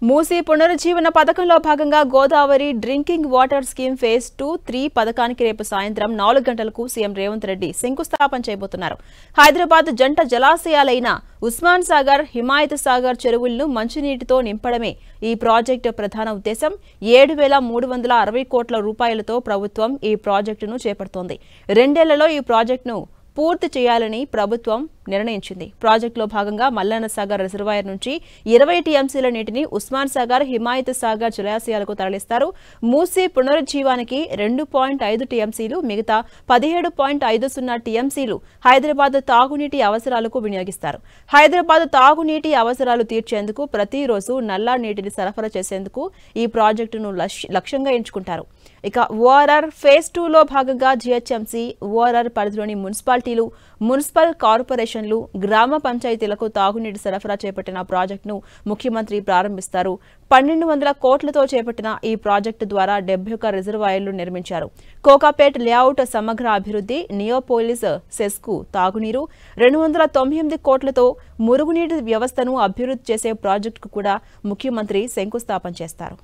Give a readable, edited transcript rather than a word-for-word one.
మూసీ పునరుజ్జీవన పథకంలో భాగంగా Godavari drinking water scheme phase 2-3 పథకానికి రేపు సాయంత్రం 4 గంటలకు సీఎం రేవంత్ రెడ్డి శంకుస్థాపన చేయబోతున్నారు. హైదరాబాద్ జంట జలాశయాలైన ఉస్మాన్ సాగర్, హిమాయత్ సాగర్ చెరువులను మంచినీటితో నింపడమే ఈ ప్రాజెక్టు ప్రధాన ఉద్దేశం. 7,360 కోట్ల రూపాయలతో ప్రభుత్వం ఈ ప్రాజెక్టును చేపడుతోంది. 2 ఏళ్లలో ఈ ప్రాజెక్టును పూర్తి చేయాలని ప్రభుత్వం నిర్ణయించింది. ప్రాజెక్టులో భాగంగా మల్లన్న సాగర్ రిజర్వాయర్ నుంచి 20 టీఎంసీల నీటిని ఉస్మాన్ సాగర్, హిమాయత్ సాగర్ జలాశయాలకు తరలిస్తారు. మూసీ పునరుజ్జీవానికి 2.5 టీఎంసీలు, మిగతా 17.50 టీఎంసీలు హైదరాబాద్ తాగునీటి అవసరాలకు వినియోగిస్తారు. హైదరాబాద్ తాగునీటి అవసరాలు తీర్చేందుకు ప్రతిరోజు నల్లా నీటిని సరఫరా చేసేందుకు ఈ ప్రాజెక్టును లక్ష్యంగా ఎంచుకుంటారు. ఇక ఓఆర్ఆర్ ఫేజ్ 2లో భాగంగా జీహెచ్ఎంసీ, ఓఆర్ఆర్ పరిధిలోని మున్సిపాలిటీలు, మున్సిపల్ కార్పొరేషన్లు, గ్రామ పంచాయతీలకు తాగునీటి సరఫరా చేపట్టిన ప్రాజెక్టును ముఖ్యమంత్రి ప్రారంభిస్తారు. 1,200 కోట్లతో చేపట్టిన ఈ ప్రాజెక్టు ద్వారా 71 రిజర్వాయర్లు నిర్మించారు. కోకాపేట్ లేఅవుట్ సమగ్ర అభివృద్ధి, నియోపోలిస్ సెస్కు తాగునీరు, 298 కోట్లతో మురుగునీటి వ్యవస్థను అభివృద్ధి చేసే ప్రాజెక్టుకు కూడా ముఖ్యమంత్రి శంకుస్థాపన చేస్తారు.